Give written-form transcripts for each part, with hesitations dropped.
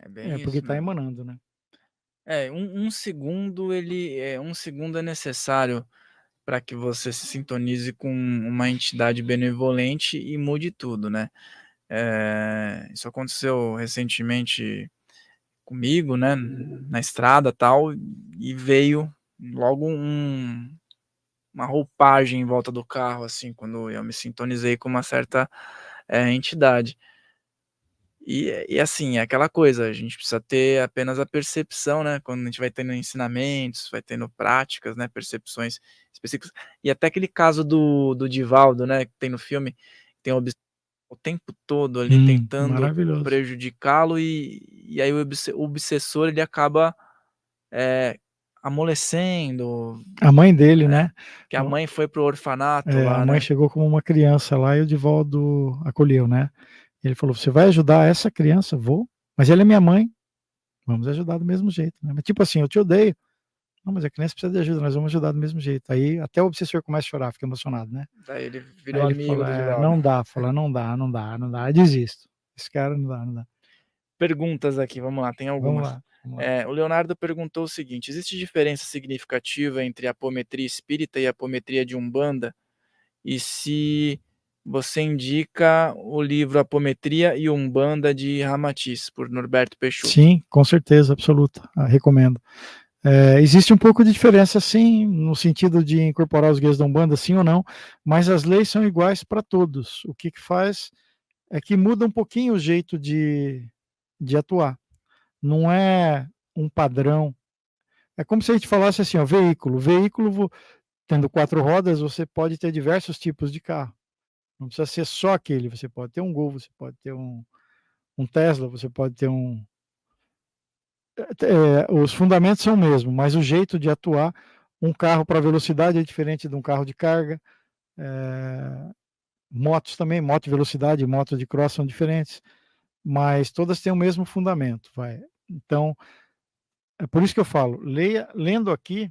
É É, bem porque isso está mesmo. emanando, né. Um segundo um segundo é necessário para que você se sintonize com uma entidade benevolente e mude tudo, né. Isso aconteceu recentemente comigo, né, na estrada, tal, e veio logo uma roupagem em volta do carro, assim, quando eu me sintonizei com uma certa, entidade. E assim, é aquela coisa, a gente precisa ter apenas a percepção, né, quando a gente vai tendo ensinamentos, vai tendo práticas, né, percepções específicas. E até aquele caso do Divaldo, né, que tem no filme, tem o tempo todo ali tentando Maravilhoso. prejudicá-lo e aí o obsessor ele acaba, eh, amolecendo, A mãe dele, né, né, que a mãe foi pro orfanato a lá, mãe né. chegou como uma criança lá e o Divaldo acolheu, né. Ele falou: "Você vai ajudar essa criança?" "Vou, mas ela é minha mãe, vamos ajudar do mesmo jeito, né." Mas tipo assim: "Eu te odeio." "Não, mas a criança precisa de ajuda, nós vamos ajudar do mesmo jeito." Aí até o obsessor começa a chorar, fica emocionado, né. Daí ele Aí virou ele amigo fala: do "É, Divaldo. não dá." Fala: "Não dá, não dá, não dá, eu desisto. Esse cara não dá, não dá." Perguntas aqui, vamos lá, tem Vamos algumas. lá, vamos lá. O Leonardo perguntou o seguinte: existe diferença significativa entre a apometria espírita e a apometria de Umbanda? E se você indica o livro Apometria e Umbanda de Ramatiz, por Norberto Peixoto? Sim, com certeza absoluta, recomendo. Existe um pouco de diferença sim, no sentido de incorporar os guias da Umbanda, sim ou não, mas as leis são iguais para todos. O que que faz é que muda um pouquinho o jeito de atuar. Não é um padrão. É como se a gente falasse assim, ó, veículo. Veículo, tendo 4 rodas, você pode ter diversos tipos de carro. Não precisa ser só aquele. Você pode ter um Gol, você pode ter um Tesla, você pode ter os fundamentos são o mesmo, mas o jeito de atuar, um carro para velocidade é diferente de um carro de carga. Motos também, moto de velocidade e moto de cross são diferentes, mas todas têm o mesmo fundamento, vai. Então, é por isso que eu falo, lendo aqui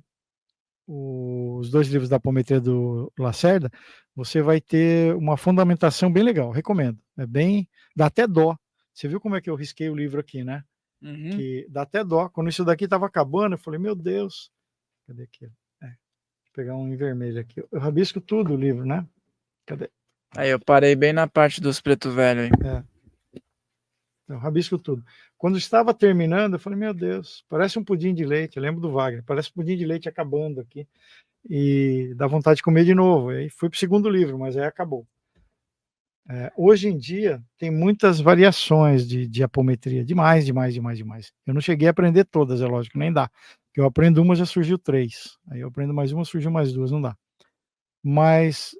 os 2 livros da apometria do Lacerda, você vai ter uma fundamentação bem legal, recomendo. É bem, dá até dó. Você viu como é que eu risquei o livro aqui, né, Uhum. que dá até dó. Quando isso daqui estava acabando, eu falei: "Meu Deus." Cadê aqui? Vou pegar um em vermelho aqui. Eu rabisco tudo o livro, né. Cadê? Aí eu parei bem na parte dos preto velho aí. É. Eu rabisco tudo. Quando estava terminando, eu falei: "Meu Deus, parece um pudim de leite." Eu lembro do Wagner, "Parece um pudim de leite acabando aqui." E dá vontade de comer de novo. E aí fui para o segundo livro, mas aí acabou. Hoje em dia tem muitas variações de apometria, demais, demais, demais, demais. Eu não cheguei a aprender todas, é lógico, nem dá. Eu aprendo uma, já surgiu 3. Aí eu aprendo mais uma, surgiu mais 2, não dá. Mas,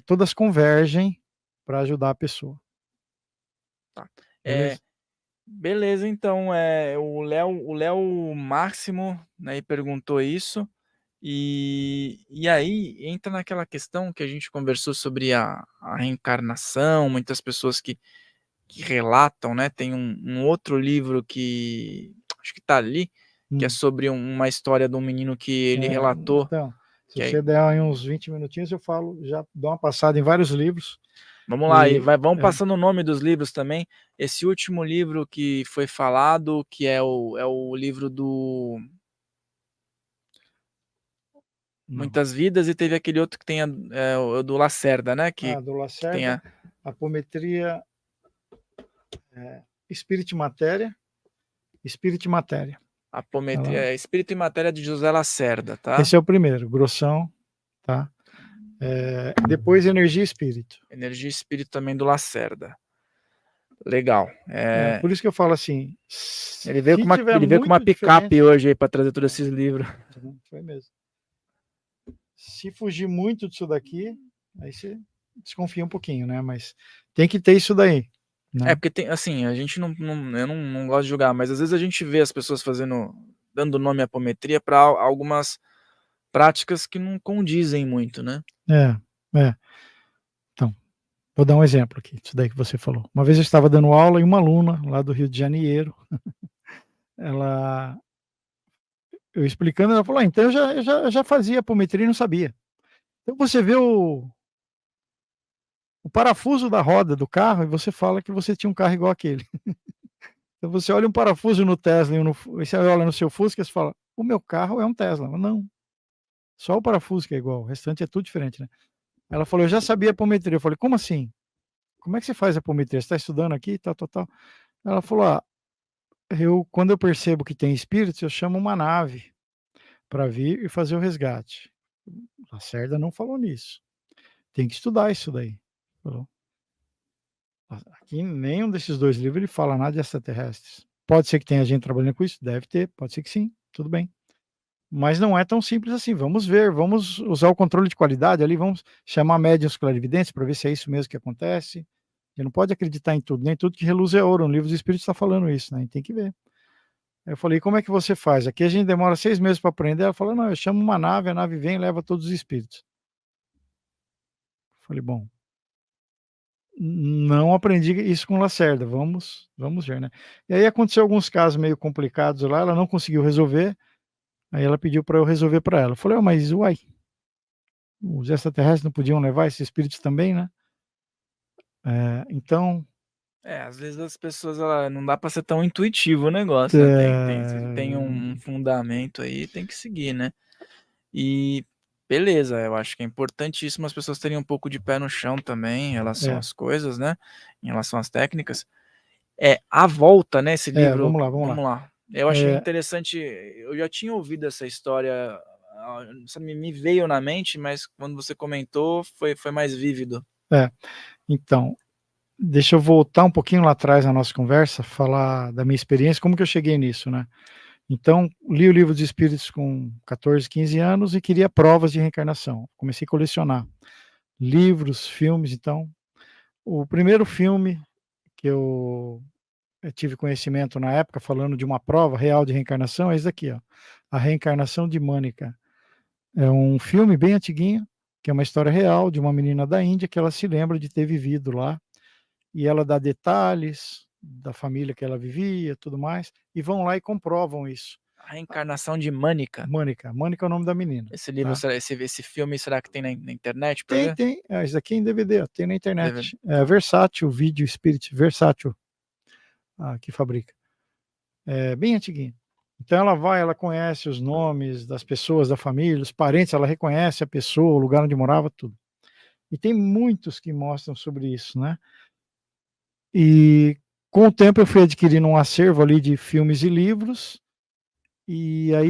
todas convergem para ajudar a pessoa, Tá. beleza? Beleza, então, o Léo Máximo, né, perguntou isso, e aí entra naquela questão que a gente conversou sobre a reencarnação, muitas pessoas que relatam, né, tem um outro livro que acho que tá ali, que é Hum. sobre uma história de um menino que ele relatou Então, se que é você der aí uns 20 minutinhos, eu falo, já dou uma passada em vários livros vamos lá, e e vamos passando o nome dos livros também. Esse último livro que foi falado, que é o livro do não. Muitas Vidas, e teve aquele outro que tem o do Lacerda, né, Do que tem Lacerda, a apometria, espírito e matéria, espírito e matéria. Ela Espírito e Matéria de José Lacerda, tá. esse é o primeiro, grossão, tá. Depois energia e espírito. Energia e Espírito também do Lacerda. Legal. Por isso que eu falo assim, se tiver Ele veio com uma muito picape diferente, hoje aí pra trazer todos esses livros. foi mesmo. Se fugir muito disso daqui, aí você desconfia um pouquinho, né, mas tem que ter isso daí, É, né. porque tem assim, a gente eu não gosto de julgar, mas às vezes a gente vê as pessoas dando nome à apometria pra algumas práticas que não condizem muito, né. É, é. Então, vou dar um exemplo aqui, disso daí que você falou. Uma vez eu estava dando aula e uma aluna lá do Rio de Janeiro, ela eu explicando, ela falou: "Ah, então eu já fazia apometria e não sabia." Então você vê o parafuso da roda do carro e você fala que você tinha um carro igual aquele. Então você olha um parafuso no Tesla e você olha no seu Fusca e você fala: "O meu carro é um Tesla", não, só o parafuso que é igual, o restante é tudo diferente, né. Ela falou: "Eu já sabia apometria", eu falei: "Como assim? Como é que você faz apometria? Você está estudando aqui, tal, tal, tal?". Ela falou: "Ah, quando eu percebo que tem espíritos, eu chamo uma nave para vir e fazer o resgate". Lacerda não falou nisso, tem que estudar isso daí. Falou: "Aqui em nenhum desses 2 livros ele fala nada de extraterrestres. Pode ser que tenha gente trabalhando com isso? Deve ter, pode ser que sim, tudo bem. Mas não é tão simples assim, vamos ver, vamos usar o controle de qualidade ali, vamos chamar médiuns clarividentes para ver se é isso mesmo que acontece. A gente não pode acreditar em tudo, nem tudo que reluz é ouro, o livro dos espíritos está falando isso, né, a gente tem que ver". Aí eu falei: "Como é que você faz? Aqui a gente demora 6 meses para aprender". Ela falou: "Não, eu chamo uma nave, a nave vem e leva todos os espíritos". Eu falei: "Bom, não aprendi isso com Lacerda, vamos ver, né". E aí aconteceu alguns casos meio complicados lá, ela não conseguiu resolver, aí ela pediu para eu resolver para ela. Eu falei: "Ó, mas uai, os extraterrestres não podiam levar esses espíritos também, né?". Então, Às vezes as pessoas, não dá pra ser tão intuitivo o negócio, né, se tem um fundamento aí, tem que seguir, né. E beleza, eu acho que é importantíssimo as pessoas terem um pouco de pé no chão também em relação é, às coisas, né, em relação às técnicas. A Volta, né, esse livro vamos lá, vamos lá. vamos lá, eu achei É, interessante, eu já tinha ouvido essa história, só me veio na mente, mas quando você comentou foi mais vívido. é, então, deixa eu voltar um pouquinho lá atrás na nossa conversa, falar da minha experiência, como que eu cheguei nisso, né. Então, li o Livro dos Espíritos com 14, 15 anos e queria provas de reencarnação. Comecei a colecionar livros, filmes, então, o primeiro filme que eu tive conhecimento na época, falando de uma prova real de reencarnação, é esse daqui, ó, A Reencarnação de Mânica. É um filme bem antiguinho, que é uma história real de uma menina da Índia que ela se lembra de ter vivido lá, e ela dá detalhes da família que ela vivia, tudo mais, e vão lá e comprovam isso. A Reencarnação de Mânica. Mônica é o nome da menina, Esse livro, tá. será esse filme, será que tem na internet pra Tem, ver? tem, esse aqui é em DVD, ó, tem na Deve internet. É Versátil Video Spirit, Versátil, que fabrica. É bem antiguinho. Então ela vai, ela conhece os nomes das pessoas da família, os parentes, ela reconhece a pessoa, o lugar onde morava, tudo. E tem muitos que mostram sobre isso, né. E com o tempo eu fui adquirindo um acervo ali de filmes e livros, e aí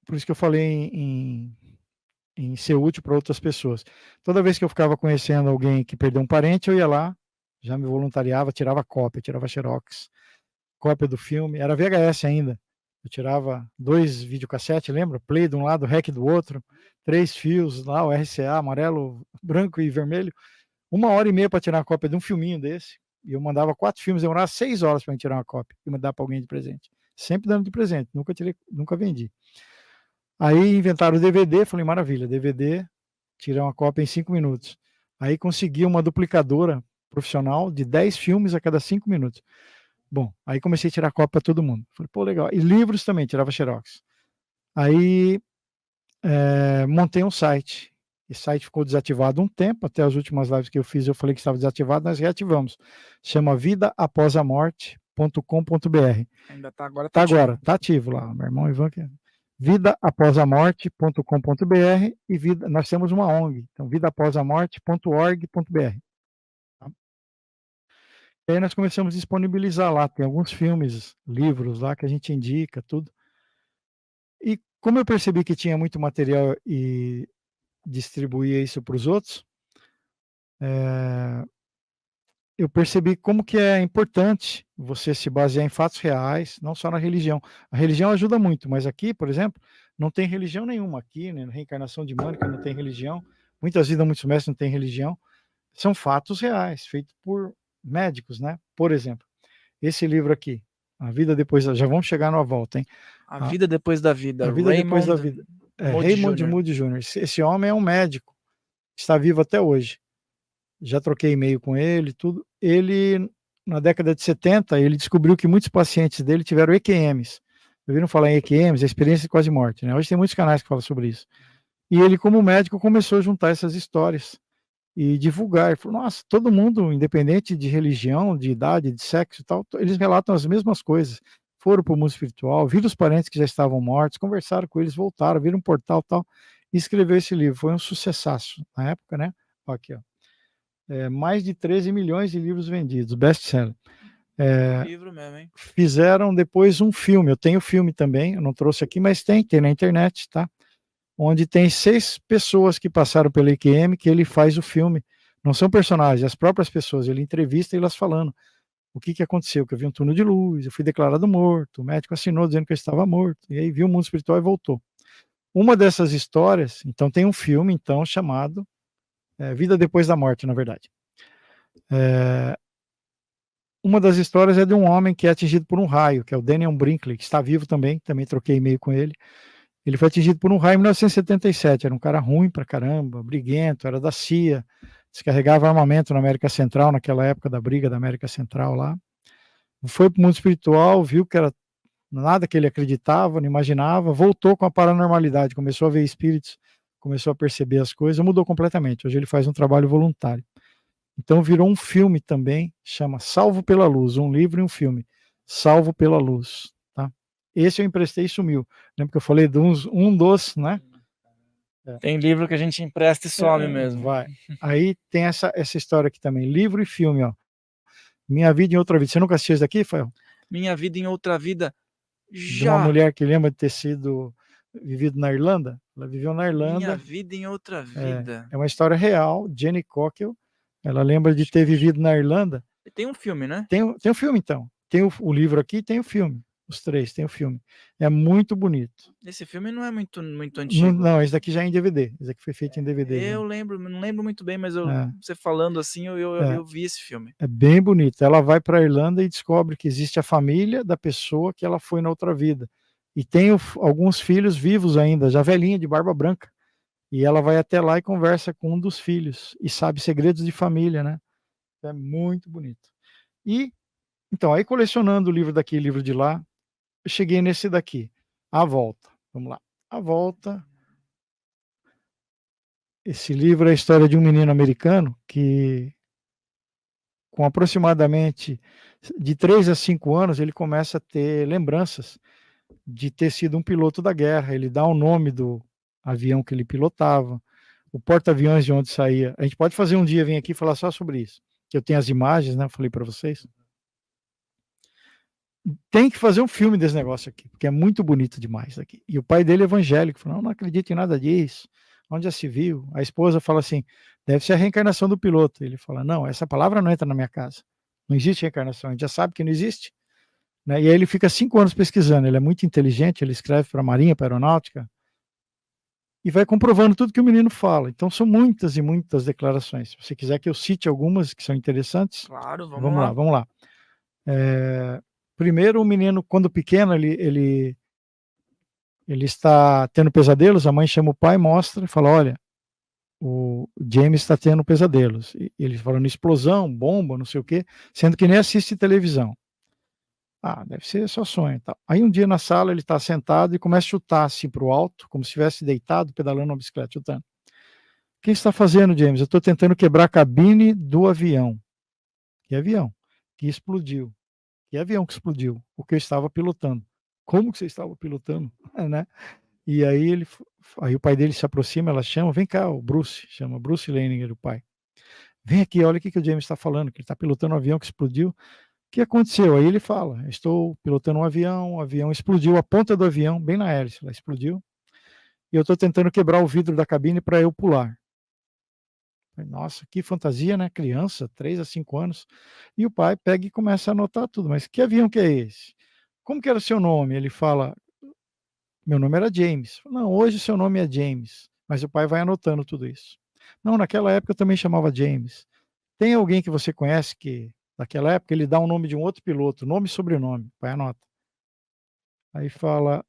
por isso que eu falei em ser útil para outras pessoas. Toda vez que eu ficava conhecendo alguém que perdeu um parente, eu ia lá, já me voluntariava, tirava cópia, tirava xerox, cópia do filme, era VHS ainda. Eu tirava 2 videocassete, lembra? Play de um lado, REC do outro, 3 fios lá, o RCA, amarelo, branco e vermelho. 1 hora e meia para tirar uma cópia de um filminho desse, e eu mandava 4 filmes, demorava 6 horas para tirar uma cópia e mandar para alguém de presente. Sempre dando de presente, nunca vendi. Aí inventaram o DVD, falei: "Maravilha, DVD, tirei uma cópia em 5 minutos". Aí consegui uma duplicadora profissional de 10 filmes a cada 5 minutos. Bom, aí comecei a tirar cópia para todo mundo. Falei: "Pô, legal". E livros também, tirava xerox. Aí, montei um site. Esse site ficou desativado um tempo, até as últimas lives que eu fiz eu falei que estava desativado, nós reativamos. Chama vidaaposamorte.com.br. ainda tá, agora tá Tá ativo. agora, tá ativo lá, meu irmão Ivan que vidaaposamorte.com.br e nós temos uma ONG, então vidaaposamorte.org.br, tá. E aí nós começamos a disponibilizar lá, tem alguns filmes, livros lá que a gente indica, tudo. E como eu percebi que tinha muito material e distribuía isso para os outros, eh, eu percebi como que é importante você se basear em fatos reais, não só na religião. A religião ajuda muito, mas aqui, por exemplo, não tem religião nenhuma aqui, né, na Reencarnação de Mônica não tem religião, Muitas Vidas, Muitos Mestres não tem religião, são fatos reais, feitos por médicos, né. Por exemplo, esse livro aqui, A Vida Depois da, já vamos chegar na volta, hein. A A Vida Depois da Vida, A Vida Depois da Raymond Vida, Moody Raymond Jr. Moody Jr. Esse homem é um médico, está vivo até hoje. Já troquei e-mail com ele e tudo. Ele, na década de 70, ele descobriu que muitos pacientes dele tiveram EQMs. Ouviram falar em EQMs, a experiência de quase morte, né. Hoje tem muitos canais que falam sobre isso. E ele, como médico, começou a juntar essas histórias. e divulgar. Ele falou, nossa, todo mundo, independente de religião, de idade, de sexo e tal, eles relatam as mesmas coisas. Foram para o mundo espiritual, viram os parentes que já estavam mortos, conversaram com eles, voltaram, viram um portal e tal, e escreveu esse livro. Foi um sucessaço na época, né? Aqui, ó. Mais de 13 milhões de livros vendidos, best-seller. Um livro mesmo, hein? Fizeram depois um filme, eu tenho filme também, eu não trouxe aqui, mas tem na internet, tá? Onde tem 6 pessoas que passaram pela IQM, que ele faz o filme. Não são personagens, as próprias pessoas, ele entrevista elas falando o que aconteceu, que eu vi um túnel de luz, eu fui declarado morto, o médico assinou dizendo que eu estava morto, e aí viu o mundo espiritual e voltou. Uma dessas histórias, então tem um filme, então, chamado Vida Depois da Morte, na verdade. Uma das histórias é de um homem que é atingido por um raio, que é o Daniel Brinkley, que está vivo também troquei e-mail com ele. Ele foi atingido por um raio em 1977, era um cara ruim pra caramba, briguento, era da CIA, descarregava armamento na América Central, naquela época da briga da América Central lá. Foi para o mundo espiritual, viu que era nada que ele acreditava, não imaginava, voltou com a paranormalidade, começou a ver espíritos, começou a perceber as coisas, mudou completamente. Hoje ele faz um trabalho voluntário. Então virou um filme também, chama Salvo pela Luz, um livro e um filme, Salvo pela Luz, tá? Esse eu emprestei e sumiu. Lembra que eu falei de um dos, né? Tem livro que a gente empresta e some mesmo. Vai. Aí tem essa história aqui também, livro e filme, ó. Minha Vida em Outra Vida. Você nunca assistiu isso daqui, Fael? Minha Vida em Outra Vida, De uma mulher que lembra de ter sido vivido na Irlanda. Ela viveu na Irlanda. Minha Vida em Outra Vida. É uma história real, Jenny Cockell. Ela lembra de ter vivido na Irlanda. Tem um filme, né? Tem um filme, então. Tem o livro aqui e tem o filme. Os 3, tem o filme. É muito bonito. Esse filme não é muito antigo. Não, esse daqui já é em DVD. Esse aqui foi feito em DVD. Eu lembro, não lembro muito bem, mas você falando assim, eu vi esse filme. É bem bonito. Ela vai para a Irlanda e descobre que existe a família da pessoa que ela foi na outra vida. E tem alguns filhos vivos ainda, já velhinha, de barba branca. E ela vai até lá e conversa com um dos filhos. E sabe segredos de família, né? É muito bonito. E, então, aí colecionando o livro daqui, livro de lá, eu cheguei nesse daqui, A Volta. Vamos lá. A Volta. Esse livro é a história de um menino americano que, com aproximadamente de 3 a 5 anos, ele começa a ter lembranças de ter sido um piloto da guerra. Ele dá o nome do avião que ele pilotava, o porta-aviões de onde saía. A gente pode fazer um dia, vir aqui falar só sobre isso. Que eu tenho as imagens, né? Eu falei para vocês. Tem que fazer um filme desse negócio aqui, porque é muito bonito demais aqui. E o pai dele é evangélico, falou, não acredito em nada disso. Onde já se viu? A esposa fala assim, deve ser a reencarnação do piloto. Ele fala, não, essa palavra não entra na minha casa. Não existe reencarnação, a gente já sabe que não existe. Né? E aí ele fica 5 anos pesquisando, ele é muito inteligente, ele escreve para a Marinha, para a Aeronáutica, e vai comprovando tudo que o menino fala. Então são muitas e muitas declarações. Se você quiser que eu cite algumas que são interessantes. Claro, vamos lá. Primeiro, o menino, quando pequeno, ele está tendo pesadelos, a mãe chama o pai, mostra e fala, olha, o James está tendo pesadelos. E ele falando explosão, bomba, não sei o quê, sendo que nem assiste televisão. Ah, deve ser só sonho. Tá. Aí um dia na sala ele está sentado e começa a chutar assim para o alto, como se estivesse deitado, pedalando uma bicicleta, chutando. O que você está fazendo, James? Eu estou tentando quebrar a cabine do avião. Que avião? Que explodiu. Que avião que explodiu? O que eu estava pilotando. Como que você estava pilotando? Né? E aí aí o pai dele se aproxima, ela chama, vem cá, o Bruce, chama Bruce Leninger, o pai. Vem aqui, olha o que o James está falando, que ele está pilotando um avião que explodiu. O que aconteceu? Aí ele fala, estou pilotando um avião, o avião explodiu, a ponta do avião, bem na hélice, ela explodiu, e eu estou tentando quebrar o vidro da cabine para eu pular. Nossa, que fantasia, né? Criança, 3 a 5 anos. E o pai pega e começa a anotar tudo. Mas que avião que é esse? Como que era o seu nome? Ele fala, meu nome era James. Não, hoje seu nome é James. Mas o pai vai anotando tudo isso. Não, naquela época eu também chamava James. Tem alguém que você conhece que, naquela época, ele dá o nome de um outro piloto, nome e sobrenome. O pai anota. Aí fala,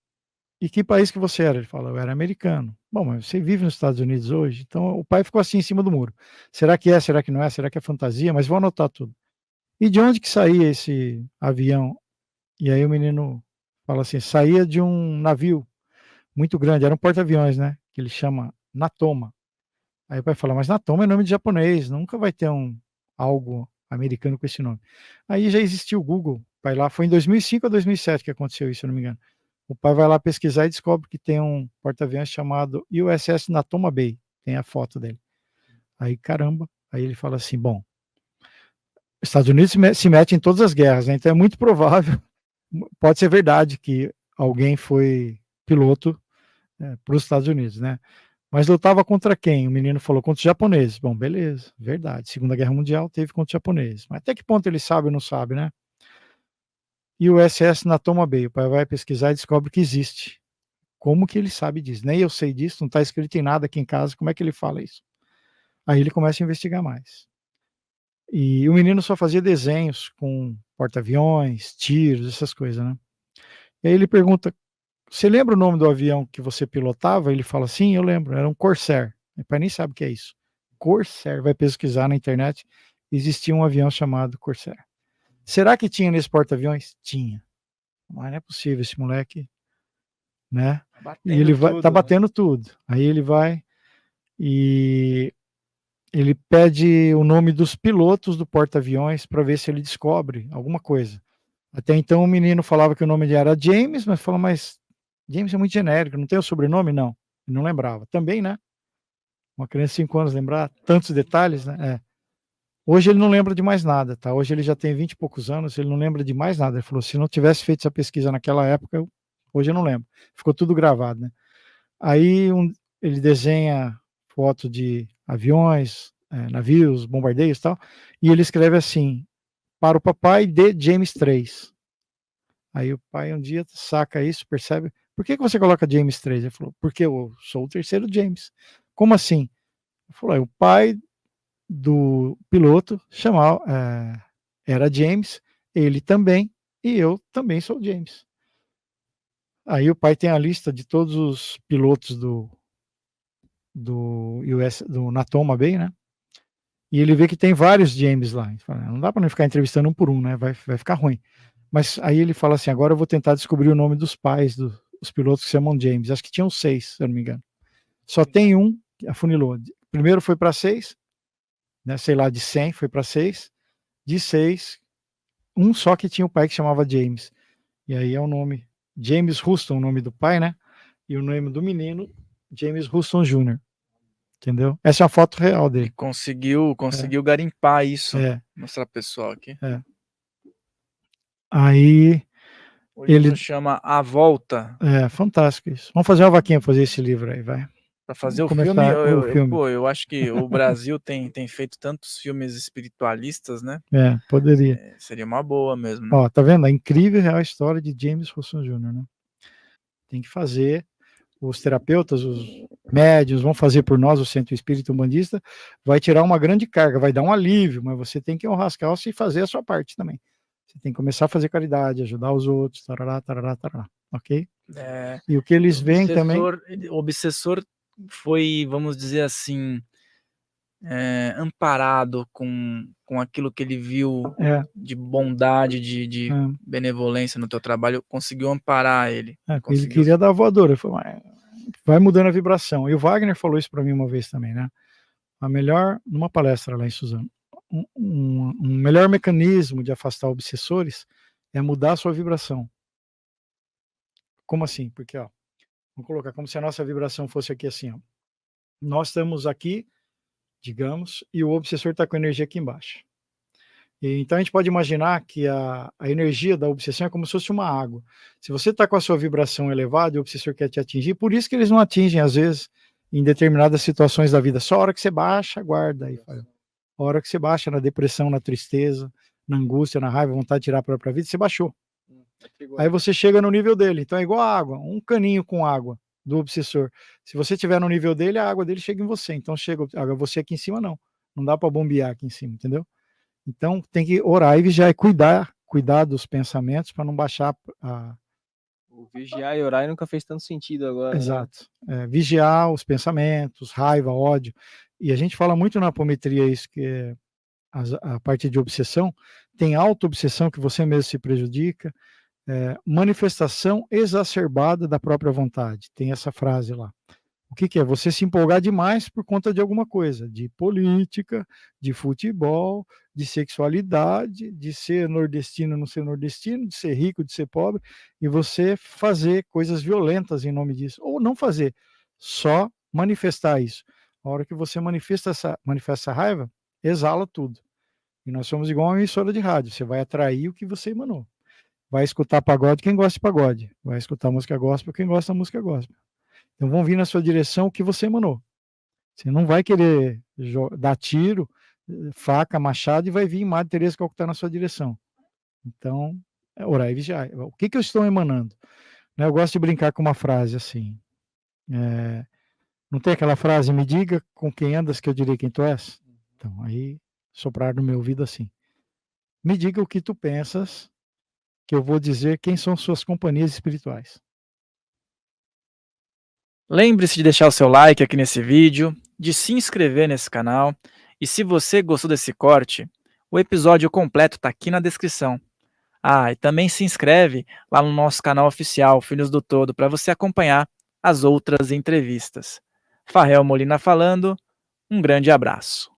e que país que você era? Ele fala, eu era americano. Bom, mas você vive nos Estados Unidos hoje? Então o pai ficou assim em cima do muro. Será que é? Será que não é? Será que é fantasia? Mas vou anotar tudo. E de onde que saía esse avião? E aí o menino fala assim, saía de um navio muito grande, era um porta-aviões, né? Que ele chama Natoma. Aí o pai fala, mas Natoma é nome de japonês, nunca vai ter algo americano com esse nome. Aí já existia o Google, o pai lá, foi em 2005 ou 2007 que aconteceu isso, se eu não me engano. O pai vai lá pesquisar e descobre que tem um porta-aviões chamado USS Natoma Bay, tem a foto dele. Aí, caramba, aí ele fala assim, bom, os Estados Unidos se mete em todas as guerras, né? Então é muito provável, pode ser verdade que alguém foi piloto para os Estados Unidos, né? Mas lutava contra quem? O menino falou, contra os japoneses. Bom, beleza, verdade. Segunda Guerra Mundial teve contra os japoneses. Mas até que ponto ele sabe ou não sabe, né? E o USS Natoma Bay, o pai vai pesquisar e descobre que existe. Como que ele sabe disso? Nem eu sei disso, não está escrito em nada aqui em casa, como é que ele fala isso? Aí ele começa a investigar mais. E o menino só fazia desenhos com porta-aviões, tiros, essas coisas, né? E aí ele pergunta, você lembra o nome do avião que você pilotava? Ele fala, sim, eu lembro, era um Corsair. O pai nem sabe o que é isso. Corsair, vai pesquisar na internet, existia um avião chamado Corsair. Será que tinha nesse porta-aviões? Tinha. Mas não é possível, esse moleque, né? Batendo E ele vai, tudo, tá né? batendo tudo. Aí ele vai e ele pede o nome dos pilotos do porta-aviões para ver se ele descobre alguma coisa. Até então o menino falava que o nome dele era James, mas falou, mas James é muito genérico, não tem o sobrenome? Não. Ele não lembrava. Também, né? Uma criança de 5 anos lembrar tantos detalhes, né? É. Hoje ele não lembra de mais nada, tá? Hoje ele já tem 20 e poucos anos, ele não lembra de mais nada. Ele falou, se não tivesse feito essa pesquisa naquela época, hoje eu não lembro. Ficou tudo gravado, né? Aí ele desenha foto de aviões, navios, bombardeios e tal, e ele escreve assim, para o papai de James 3. Aí o pai um dia saca isso, percebe, por que você coloca James 3? Ele falou, porque eu sou o terceiro James. Como assim? Ele falou, o pai do piloto era James, ele também, e eu também sou James. Aí o pai tem a lista de todos os pilotos do Natoma Bay, né? E ele vê que tem vários James lá. Fala, não dá para não ficar entrevistando um por um, né? Vai ficar ruim. Mas aí ele fala assim, agora eu vou tentar descobrir o nome dos pais dos pilotos que se chamam James. Acho que tinham 6, se eu não me engano. Só tem um que afunilou. Primeiro foi para 6, né? Sei lá, de 100 foi para 6. De 6, um só que tinha o pai que chamava James. E aí é o nome. James Houston, o nome do pai, né? E o nome do menino, James Houston Jr. Entendeu? Essa é a foto real dele. E conseguiu garimpar isso. É. Mostrar pro pessoal aqui. É. Aí hoje ele chama A Volta. É, fantástico isso. Vamos fazer uma vaquinha pra fazer esse livro aí, vai. Para fazer Vamos o filme, filme. Pô, eu acho que o Brasil tem feito tantos filmes espiritualistas, né? É, poderia. Seria uma boa mesmo, né? Ó, tá vendo? A incrível real história de James Wilson Jr., né? Tem que fazer. Os terapeutas, os médiuns vão fazer por nós, o Centro Espírita Umbandista, vai tirar uma grande carga, vai dar um alívio, mas você tem que honrar as calças e fazer a sua parte também. Você tem que começar a fazer caridade, ajudar os outros, tarará, tarará, tarará, ok? E o que eles veem também... O obsessor foi, vamos dizer assim, amparado com aquilo que ele viu de bondade, de benevolência no teu trabalho, conseguiu amparar ele. Ele queria dar a voadora, ele falou, vai mudando a vibração. E o Wagner falou isso para mim uma vez também, né? Numa palestra lá em Suzano, um melhor mecanismo de afastar obsessores é mudar a sua vibração. Como assim? Porque, ó, vamos colocar como se a nossa vibração fosse aqui assim, ó. Nós estamos aqui, digamos, e o obsessor está com a energia aqui embaixo. E, então a gente pode imaginar que a energia da obsessão é como se fosse uma água. Se você está com a sua vibração elevada e o obsessor quer te atingir, por isso que eles não atingem, às vezes, em determinadas situações da vida. Só a hora que você baixa, guarda aí. A hora que você baixa na depressão, na tristeza, na angústia, na raiva, vontade de tirar a própria vida, você baixou. Aí você chega no nível dele. Então é igual a água, um caninho com água do obsessor. Se você estiver no nível dele, a água dele chega em você. Então chega você aqui em cima, não. Não dá para bombear aqui em cima, entendeu? Então tem que orar e vigiar e cuidar dos pensamentos para não baixar a... O vigiar e orar nunca fez tanto sentido agora. Exato. Né? Vigiar os pensamentos, raiva, ódio. E a gente fala muito na apometria isso, que é a parte de obsessão. Tem auto-obsessão que você mesmo se prejudica. Manifestação exacerbada da própria vontade. Tem essa frase lá. O que é? Você se empolgar demais por conta de alguma coisa, de política, de futebol, de sexualidade, de ser nordestino, não ser nordestino, de ser rico, de ser pobre, e você fazer coisas violentas em nome disso, ou não fazer, só manifestar isso. A hora que você manifesta essa raiva, exala tudo. E nós somos igual uma emissora de rádio, você vai atrair o que você emanou. Vai escutar pagode quem gosta de pagode, vai escutar música gospel quem gosta da música gospel. Então vão vir na sua direção o que você emanou. Você não vai querer dar tiro, faca, machado, e vai vir Madre Teresa Calcutá na sua direção. Então, orar e vigiar. O que eu estou emanando? Eu gosto de brincar com uma frase assim. Não tem aquela frase, me diga com quem andas que eu direi quem tu és? Então, aí soprar no meu ouvido assim. Me diga o que tu pensas, que eu vou dizer quem são suas companhias espirituais. Lembre-se de deixar o seu like aqui nesse vídeo, de se inscrever nesse canal, e se você gostou desse corte, o episódio completo está aqui na descrição. E também se inscreve lá no nosso canal oficial, Filhos do Todo, para você acompanhar as outras entrevistas. Farrell Molina falando, um grande abraço.